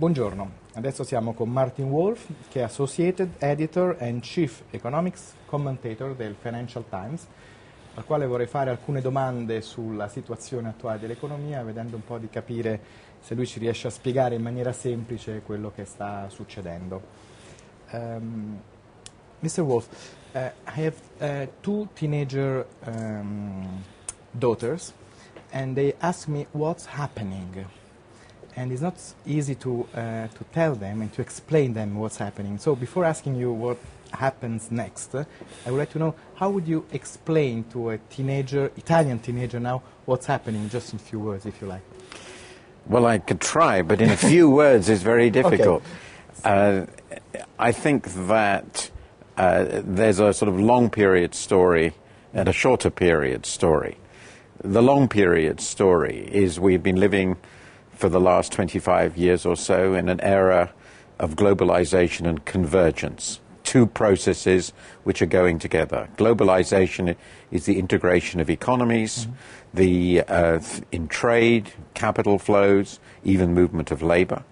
Buongiorno, adesso siamo con Martin Wolf, che è Associated Editor and Chief Economics Commentator del Financial Times, al quale vorrei fare alcune domande sulla situazione attuale dell'economia, vedendo un po' di capire se lui ci riesce a spiegare in maniera semplice quello che sta succedendo. Mr. Wolf, I have two teenager daughters, and they ask me what's happening. And it's not easy to tell them and to explain them what's happening. So before asking you what happens next, I would like to know, how would you explain to a teenager, Italian teenager now, what's happening, just in a few words, if you like? Well, I could try, but in a few words it's very difficult. Okay. I think that there's a sort of long period story and a shorter period story. The long period story is we've been living for the last 25 years or so in an era of globalization and convergence, two processes which are going together. Globalization is the integration of economies, in trade, capital flows, even movement of labor.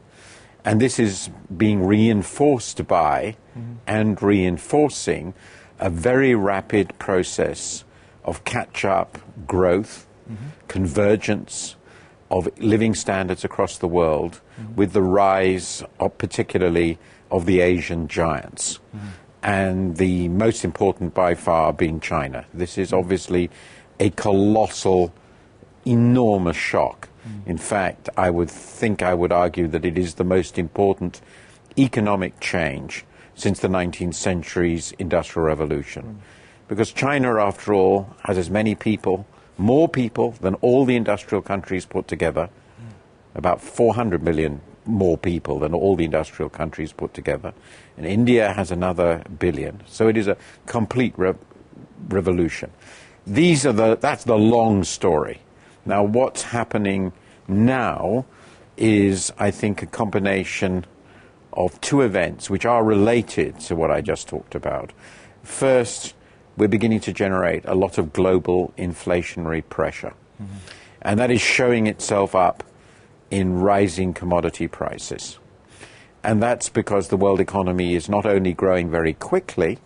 And this is being reinforced by and reinforcing a very rapid process of catch-up growth, convergence of living standards across the world, with the rise of particularly of the Asian giants, and the most important by far being China. This is obviously a colossal, enormous shock. In fact, I would argue that it is the most important economic change since the 19th century's Industrial Revolution. Because China, after all, has as many people, more people than all the industrial countries put together, about 400 million more people than all the industrial countries put together. And India has another billion. So it is a complete revolution. That's the long story. Now, what's happening now is, I think, a combination of two events which are related to what I just talked about. First, we're beginning to generate a lot of global inflationary pressure. And that is showing itself up in rising commodity prices. And that's because the world economy is not only growing very quickly,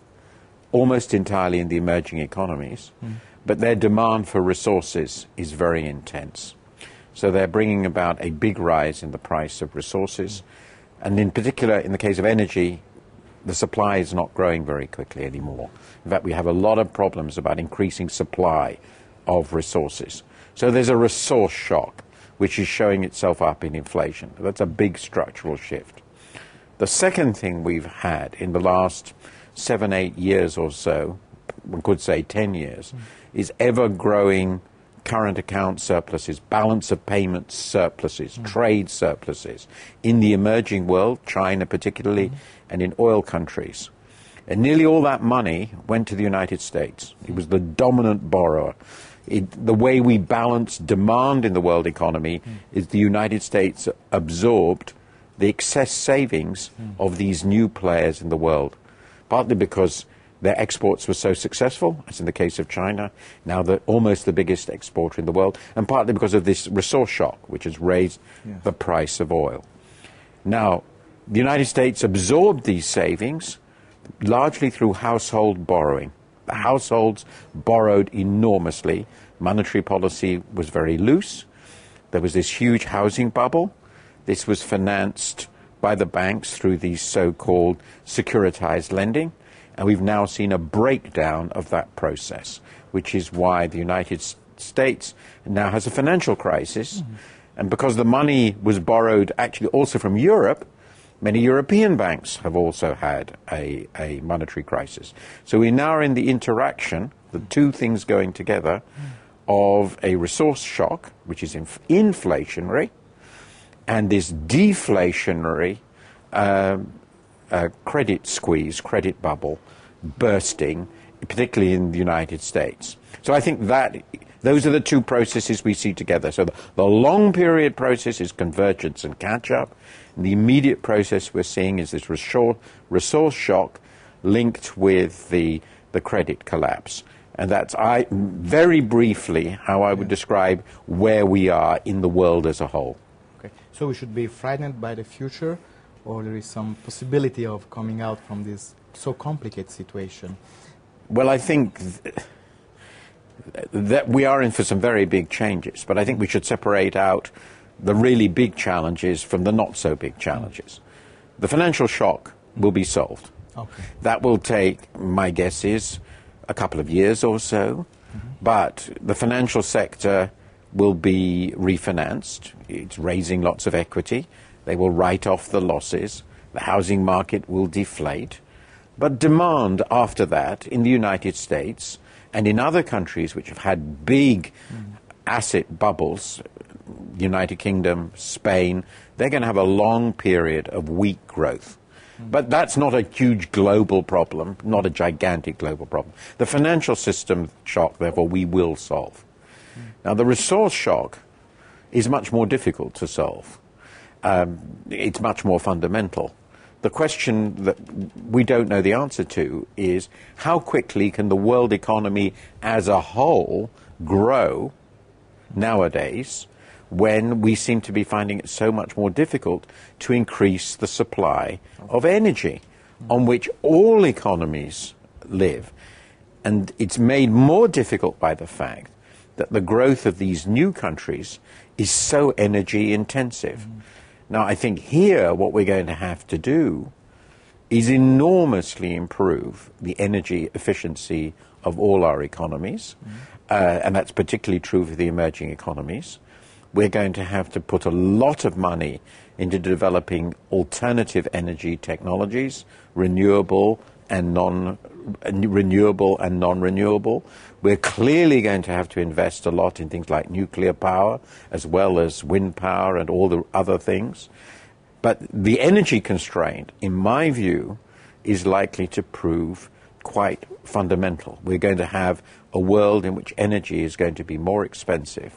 almost entirely in the emerging economies, but their demand for resources is very intense. So they're bringing about a big rise in the price of resources. And in particular, in the case of energy, the supply is not growing very quickly anymore. In fact, we have a lot of problems about increasing supply of resources. So there's a resource shock, which is showing itself up in inflation. That's a big structural shift. The second thing we've had in the last 7, 8 years or so, one could say 10 years, is ever-growing current account surpluses, balance of payments surpluses, trade surpluses in the emerging world, China particularly, and in oil countries. And nearly all that money went to the United States. It was the dominant borrower. The way we balance demand in the world economy is the United States absorbed the excess savings of these new players in the world, partly because their exports were so successful, as in the case of China, now they're almost the biggest exporter in the world, and partly because of this resource shock, which has raised the price of oil. Now, the United States absorbed these savings largely through household borrowing. The households borrowed enormously. Monetary policy was very loose. There was this huge housing bubble. This was financed by the banks through these so-called securitized lending. And we've now seen a breakdown of that process, which is why the United States now has a financial crisis. And because the money was borrowed actually also from Europe, many European banks have also had a monetary crisis. So we now are in the interaction, the two things going together, of a resource shock, which is inflationary, and this deflationary credit squeeze, credit bubble bursting, particularly in the United States. So I think that those are the two processes we see together. So the long period process is convergence and catch-up. The immediate process we're seeing is this resource shock linked with the credit collapse. And that's very briefly how I would describe where we are in the world as a whole. Okay. So we should be frightened by the future, or there is some possibility of coming out from this so complicated situation? Well, I think that we are in for some very big changes, but I think we should separate out the really big challenges from the not so big challenges. The financial shock will be solved. Okay. That will take, my guess is, a couple of years or so, but the financial sector will be refinanced. It's raising lots of equity. They will write off the losses. The housing market will deflate. But demand after that in the United States and in other countries which have had big asset bubbles, United Kingdom, Spain, they're going to have a long period of weak growth. But that's not a huge global problem, not a gigantic global problem. The financial system shock, therefore, we will solve. Now, the resource shock is much more difficult to solve. It's much more fundamental. The question that we don't know the answer to is how quickly can the world economy as a whole grow nowadays when we seem to be finding it so much more difficult to increase the supply of energy on which all economies live. And it's made more difficult by the fact that the growth of these new countries is so energy intensive. Now, I think here what we're going to have to do is enormously improve the energy efficiency of all our economies, and that's particularly true for the emerging economies. We're going to have to put a lot of money into developing alternative energy technologies, renewable and non-renewable. We're clearly going to have to invest a lot in things like nuclear power, as well as wind power and all the other things. But the energy constraint, in my view, is likely to prove quite fundamental. We're going to have a world in which energy is going to be more expensive.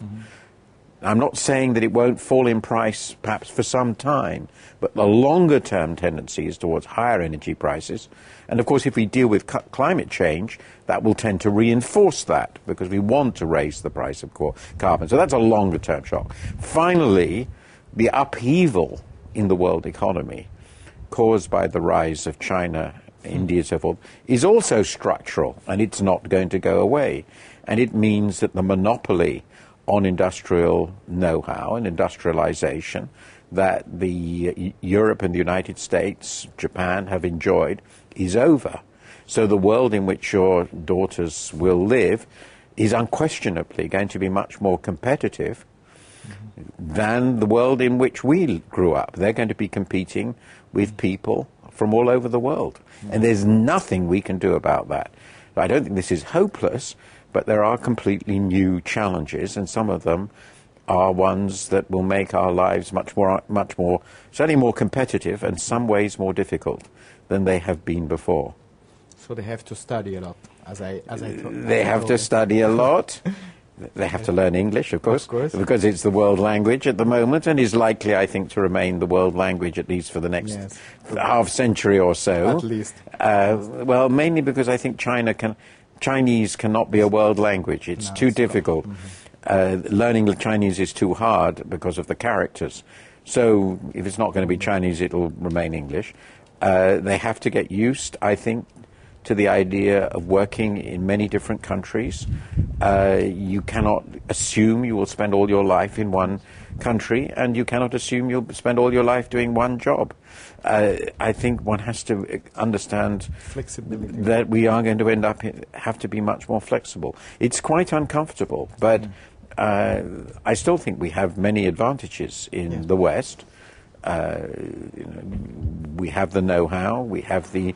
I'm not saying that it won't fall in price perhaps for some time, but the longer term tendency is towards higher energy prices. And of course, if we deal with climate change, that will tend to reinforce that because we want to raise the price of carbon. So that's a longer term shock. Finally, the upheaval in the world economy caused by the rise of China, India, and so forth, is also structural, and it's not going to go away. And it means that the monopoly on industrial know-how and industrialization that the Europe and the United States, Japan have enjoyed is over. So the world in which your daughters will live is unquestionably going to be much more competitive than the world in which we grew up. They're going to be competing with people from all over the world. And there's nothing we can do about that. I don't think this is hopeless, but there are completely new challenges, and some of them are ones that will make our lives much more, certainly more competitive, and some ways more difficult than they have been before. So they have to study a lot, as I thought. They have to study a lot. They have to learn English, of course, because it's the world language at the moment, and is likely, I think, to remain the world language at least for the next half century or so. At least. Well, mainly because I think Chinese cannot be a world language. It's too difficult. Learning Chinese is too hard because of the characters. So if it's not going to be Chinese, it'll remain English. They have to get used, I think, to the idea of working in many different countries. You cannot assume you will spend all your life in one country, and you cannot assume you'll spend all your life doing one job. I think one has to understand that we are going to have to be much more flexible. It's quite uncomfortable, but I still think we have many advantages in the West. We have the know-how, we have the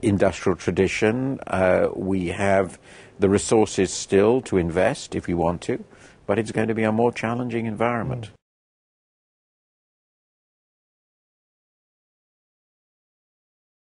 industrial tradition, we have the resources still to invest if we want to, but it's going to be a more challenging environment.